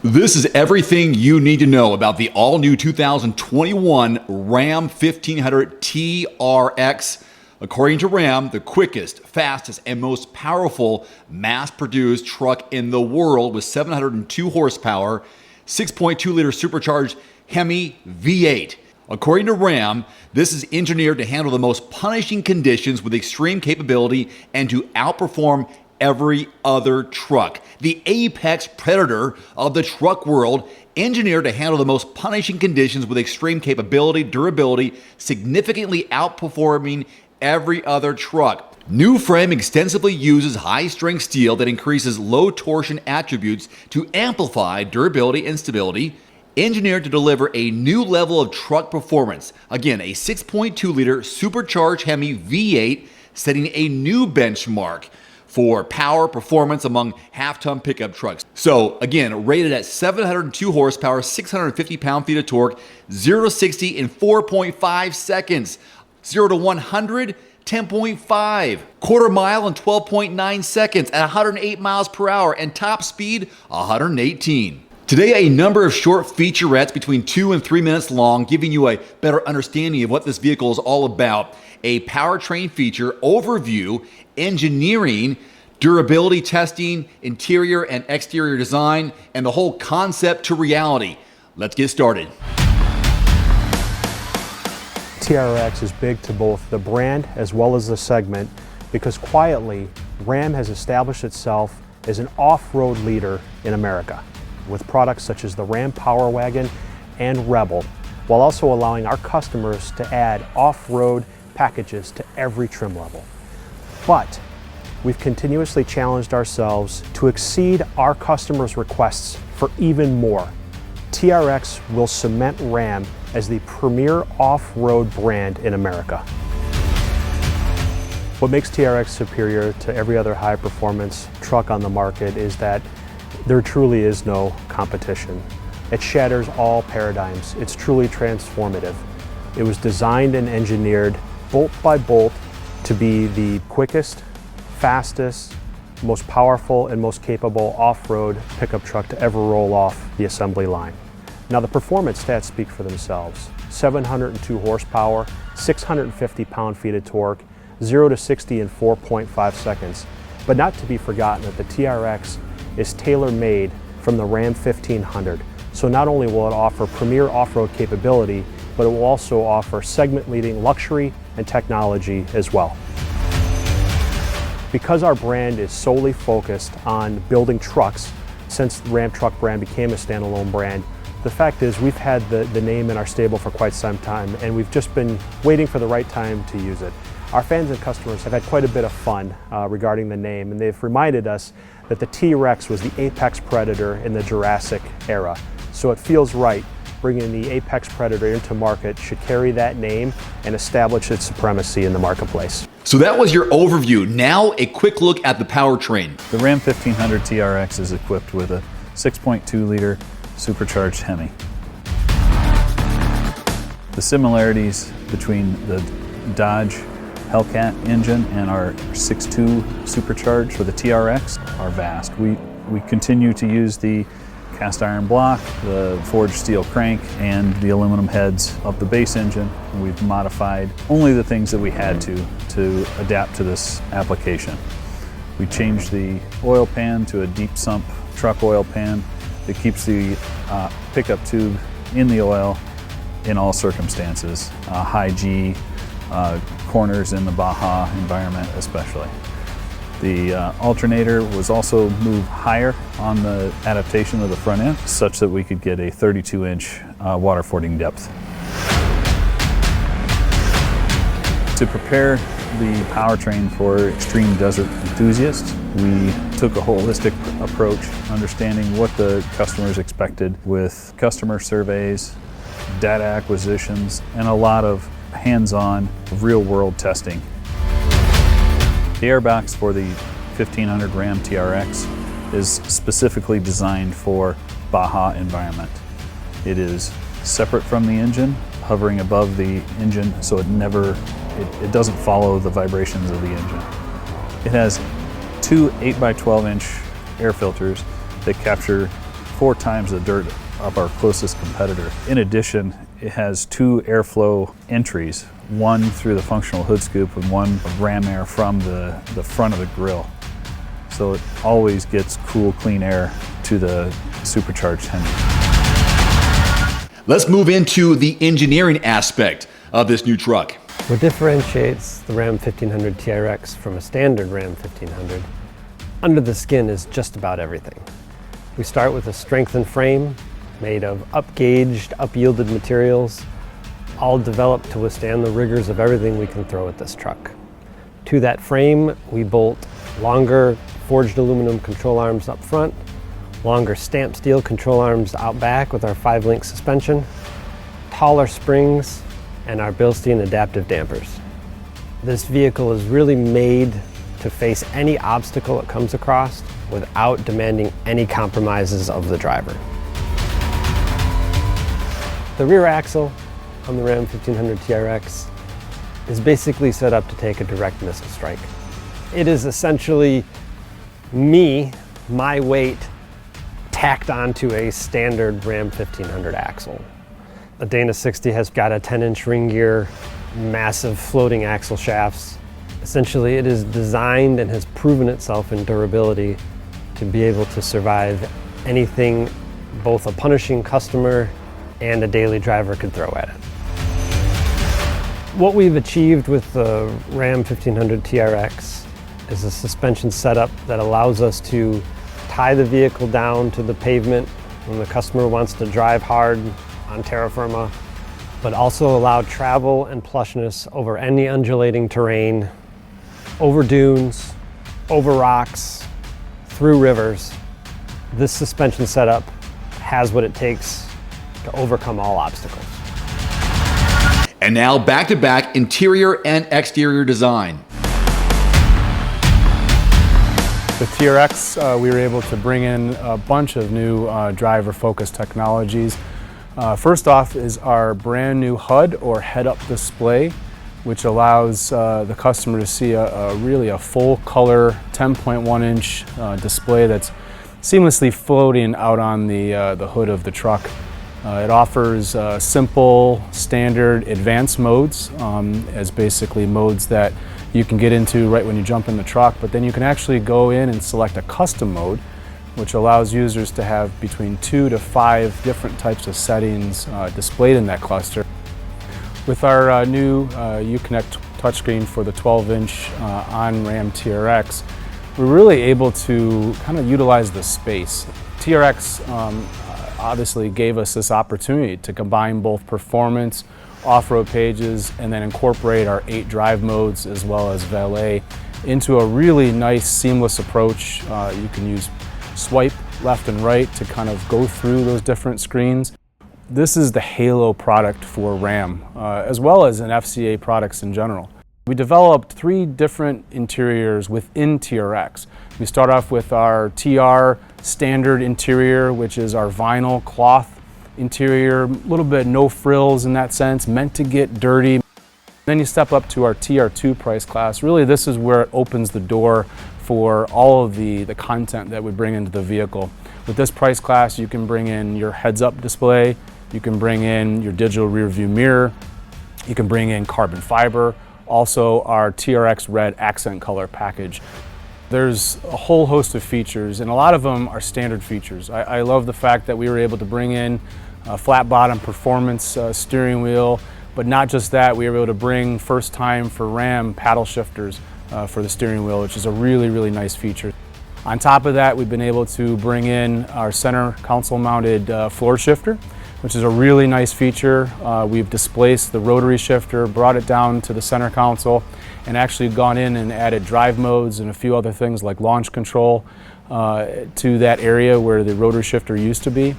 This is everything you need to know about the all-new 2021 Ram 1500 TRX. According to Ram, the quickest, fastest, and most powerful mass-produced truck in the world with 702 horsepower, 6.2-liter supercharged Hemi V8. According to Ram, this is engineered to handle the most punishing conditions with extreme capability and to outperform every other truck. The apex predator of the truck world, engineered to handle the most punishing conditions with extreme capability, durability, significantly outperforming every other truck. New frame extensively uses high-strength steel that increases low torsion attributes to amplify durability and stability. Engineered to deliver a new level of truck performance. Again, a 6.2-liter supercharged Hemi V8 setting a new benchmark for power performance among half-ton pickup trucks. So again, rated at 702 horsepower, 650 pound-feet of torque, 0 to 60 in 4.5 seconds, 0 to 100, 10.5, quarter mile in 12.9 seconds at 108 miles per hour, and top speed 118. Today, a number of short featurettes between 2 and 3 minutes long, giving you a better understanding of what this vehicle is all about. A powertrain feature, overview, engineering, durability testing, interior and exterior design, and the whole concept to reality. Let's get started. TRX is big to both the brand as well as the segment because quietly, Ram has established itself as an off-road leader in America with products such as the Ram Power Wagon and Rebel, while also allowing our customers to add off-road packages to every trim level. But we've continuously challenged ourselves to exceed our customers' requests for even more. TRX will cement Ram as the premier off-road brand in America. What makes TRX superior to every other high-performance truck on the market is that there truly is no competition. It shatters all paradigms. It's truly transformative. It was designed and engineered bolt by bolt to be the quickest, fastest, most powerful, and most capable off-road pickup truck to ever roll off the assembly line. Now the performance stats speak for themselves. 702 horsepower, 650 pound-feet of torque, 0 to 60 in 4.5 seconds. But not to be forgotten that the TRX is tailor-made from the Ram 1500. So not only will it offer premier off-road capability, but it will also offer segment-leading luxury and technology as well. Because our brand is solely focused on building trucks since the Ram truck brand became a standalone brand, the fact is we've had the name in our stable for quite some time and we've just been waiting for the right time to use it. Our fans and customers have had quite a bit of fun regarding the name, and they've reminded us that the T-Rex was the apex predator in the Jurassic era. So it feels right. Bringing the apex predator into market should carry that name and establish its supremacy in the marketplace. So that was your overview. Now a quick look at the powertrain. The Ram 1500 TRX is equipped with a 6.2-liter supercharged Hemi. The similarities between the Dodge Hellcat engine and our 6.2 supercharged for the TRX are vast. We continue to use the cast iron block, the forged steel crank, and the aluminum heads of the base engine. We've modified only the things that we had to adapt to this application. We changed the oil pan to a deep sump truck oil pan that keeps the pickup tube in the oil in all circumstances, high G, corners in the Baja environment especially. The alternator was also moved higher on the adaptation of the front end such that we could get a 32-inch water fording depth. To prepare the powertrain for extreme desert enthusiasts, we took a holistic approach, understanding what the customers expected with customer surveys, data acquisitions, and a lot of hands-on, real-world testing. The airbox for the 1500 Ram TRX is specifically designed for Baja environment. It is separate from the engine, hovering above the engine so it doesn't follow the vibrations of the engine. It has two 8x12 inch air filters that capture 4 times the dirt of our closest competitor. In addition, it has 2 airflow entries, one through the functional hood scoop and one ram air from the front of the grill. So it always gets cool, clean air to the supercharged engine. Let's move into the engineering aspect of this new truck. What differentiates the Ram 1500 TRX from a standard Ram 1500 under the skin is just about everything. We start with a strengthened frame made of up-gauged, up-yielded materials, all developed to withstand the rigors of everything we can throw at this truck. To that frame, we bolt longer forged aluminum control arms up front, longer stamped steel control arms out back with our 5-link suspension, taller springs, and our Bilstein adaptive dampers. This vehicle is really made to face any obstacle it comes across without demanding any compromises of the driver. The rear axle on the Ram 1500 TRX is basically set up to take a direct missile strike. It is essentially my weight, tacked onto a standard Ram 1500 axle. A Dana 60 has got a 10-inch ring gear, massive floating axle shafts. Essentially, it is designed and has proven itself in durability to be able to survive anything both a punishing customer and a daily driver could throw at it. What we've achieved with the Ram 1500 TRX is a suspension setup that allows us to tie the vehicle down to the pavement when the customer wants to drive hard on terra firma, but also allow travel and plushness over any undulating terrain, over dunes, over rocks, through rivers. This suspension setup has what it takes to overcome all obstacles. And now back-to-back interior and exterior design. With TRX, we were able to bring in a bunch of new driver-focused technologies. First off is our brand new HUD, or head-up display, which allows the customer to see really a full-color 10.1-inch display that's seamlessly floating out on the hood of the truck. It offers simple, standard, advanced modes as basically modes that you can get into right when you jump in the truck, but then you can actually go in and select a custom mode, which allows users to have between 2 to 5 different types of settings displayed in that cluster. With our new Uconnect touchscreen for the 12-inch on Ram TRX, we're really able to kind of utilize the space. TRX obviously gave us this opportunity to combine both performance, off-road pages, and then incorporate our 8 drive modes as well as valet into a really nice seamless approach. You can use swipe left and right to kind of go through those different screens. This is the halo product for Ram, as well as in FCA products in general. We developed 3 different interiors within TRX. We start off with our TR standard interior, which is our vinyl cloth interior, a little bit no frills in that sense, meant to get dirty. Then you step up to our TR2 price class. Really, this is where it opens the door for all of the content that we bring into the vehicle. With this price class, you can bring in your heads-up display, you can bring in your digital rear view mirror, you can bring in carbon fiber, also our TRX red accent color package. There's a whole host of features, and a lot of them are standard features. I love the fact that we were able to bring in a flat bottom performance steering wheel, but not just that, we were able to bring first time for Ram paddle shifters for the steering wheel, which is a really, really nice feature. On top of that, we've been able to bring in our center console mounted floor shifter, which is a really nice feature. We've displaced the rotary shifter, brought it down to the center console, and actually gone in and added drive modes and a few other things like launch control to that area where the rotary shifter used to be.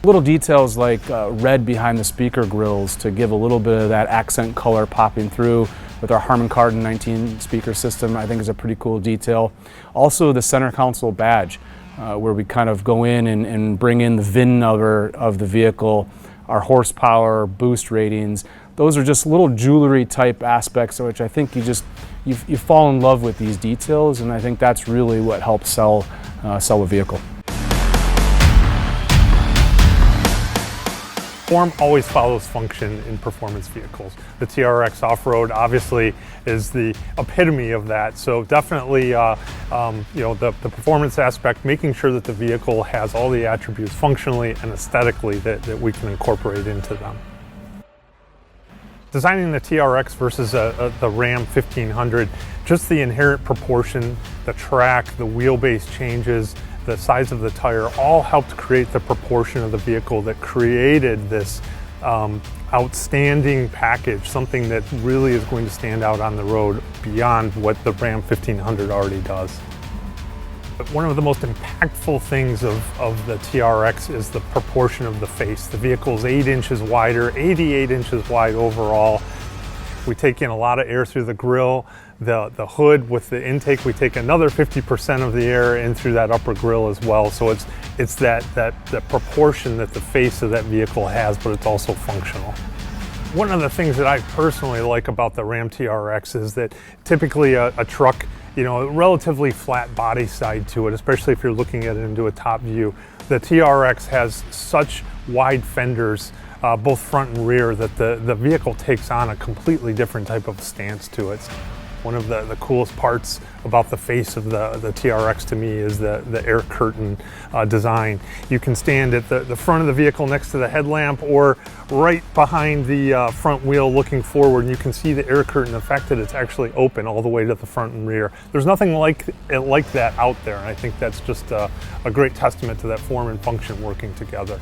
Little details like red behind the speaker grills to give a little bit of that accent color popping through with our Harman Kardon 19 speaker system, I think is a pretty cool detail. Also the center console badge, where we kind of go in and bring in the VIN number of the vehicle, our horsepower, boost ratings. Those are just little jewelry type aspects which I think you fall in love with these details, and I think that's really what helps sell a vehicle. Form always follows function in performance vehicles. The TRX Off-Road obviously is the epitome of that. So definitely, the performance aspect, making sure that the vehicle has all the attributes functionally and aesthetically that we can incorporate into them. Designing the TRX versus the Ram 1500, just the inherent proportion, the track, the wheelbase changes, the size of the tire, all helped create the proportion of the vehicle that created this outstanding package, something that really is going to stand out on the road beyond what the Ram 1500 already does. One of the most impactful things of the TRX is the proportion of the face. The vehicle's 8 inches wider, 88 inches wide overall. We take in a lot of air through the grille. The hood with the intake, we take another 50% of the air in through that upper grille as well. So it's that proportion that the face of that vehicle has, but it's also functional. One of the things that I personally like about the Ram TRX is that typically a truck, a relatively flat body side to it, especially if you're looking at it into a top view. The TRX has such wide fenders, both front and rear, that the vehicle takes on a completely different type of stance to it. One of the coolest parts about the face of the TRX to me is the air curtain design. You can stand at the front of the vehicle next to the headlamp or right behind the front wheel looking forward, and you can see the air curtain, the fact that it's actually open all the way to the front and rear. There's nothing like that out there, and I think that's just a great testament to that form and function working together.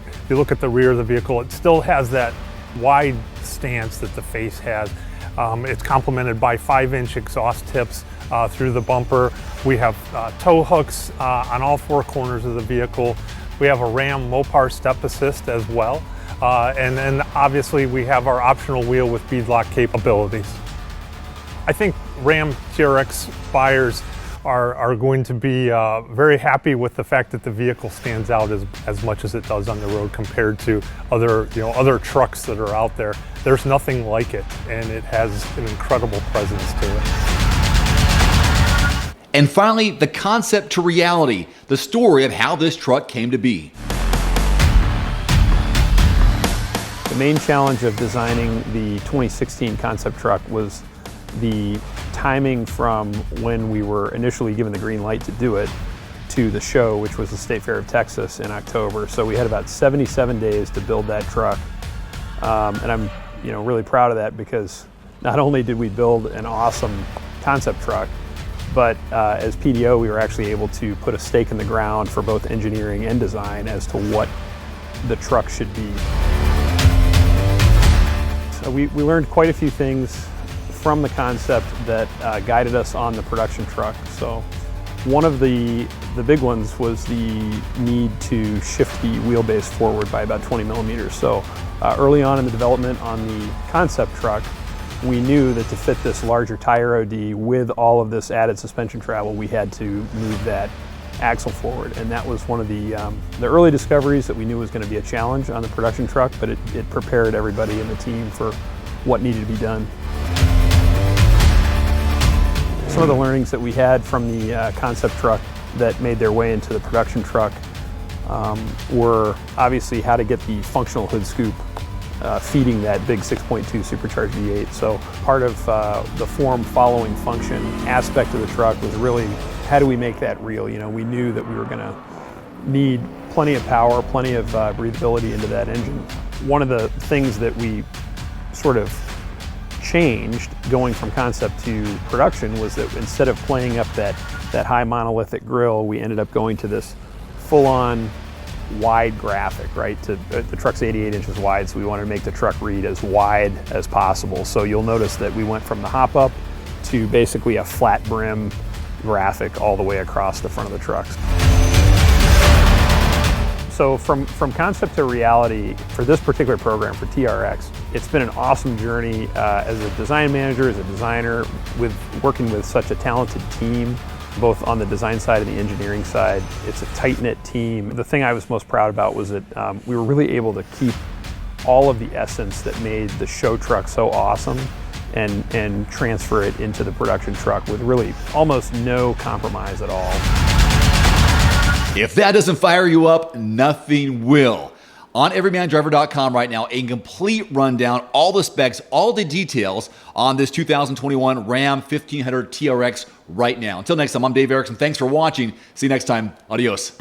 If you look at the rear of the vehicle, it still has that wide stance that the face has. It's complemented by 5-inch exhaust tips through the bumper. We have tow hooks on all 4 corners of the vehicle. We have a Ram Mopar step assist as well. And then obviously we have our optional wheel with beadlock capabilities. I think Ram TRX buyers are going to be very happy with the fact that the vehicle stands out as much as it does on the road compared to other trucks that are out there. There's nothing like it, and it has an incredible presence to it. And finally, the concept to reality, the story of how this truck came to be. The main challenge of designing the 2016 concept truck was the timing from when we were initially given the green light to do it to the show, which was the State Fair of Texas in October. So we had about 77 days to build that truck. And I'm really proud of that, because not only did we build an awesome concept truck, but as PDO we were actually able to put a stake in the ground for both engineering and design as to what the truck should be. So we learned quite a few things from the concept that guided us on the production truck. So one of the big ones was the need to shift the wheelbase forward by about 20 millimeters. So early on in the development on the concept truck, we knew that to fit this larger tire OD with all of this added suspension travel, we had to move that axle forward. And that was one of the early discoveries that we knew was going to be a challenge on the production truck, but it prepared everybody in the team for what needed to be done. Some of the learnings that we had from the concept truck that made their way into the production truck were obviously how to get the functional hood scoop feeding that big 6.2 supercharged V8. So part of the form following function aspect of the truck was really how do we make that real? We knew that we were going to need plenty of power, plenty of breathability into that engine. One of the things that we sort of changed going from concept to production was that instead of playing up that high monolithic grille, we ended up going to this full-on wide graphic, right? The truck's 88 inches wide, so we wanted to make the truck read as wide as possible. So you'll notice that we went from the hop-up to basically a flat brim graphic all the way across the front of the trucks. So from concept to reality for this particular program, for TRX, it's been an awesome journey as a design manager, as a designer, with working with such a talented team, both on the design side and the engineering side. It's a tight-knit team. The thing I was most proud about was that we were really able to keep all of the essence that made the show truck so awesome and transfer it into the production truck with really almost no compromise at all. If that doesn't fire you up, nothing will. on everymandriver.com right now a complete rundown, all the specs, all the details on this 2021 Ram 1500 TRX right now. Until next time, I'm Dave Erickson. Thanks for watching. See you next time. Adios.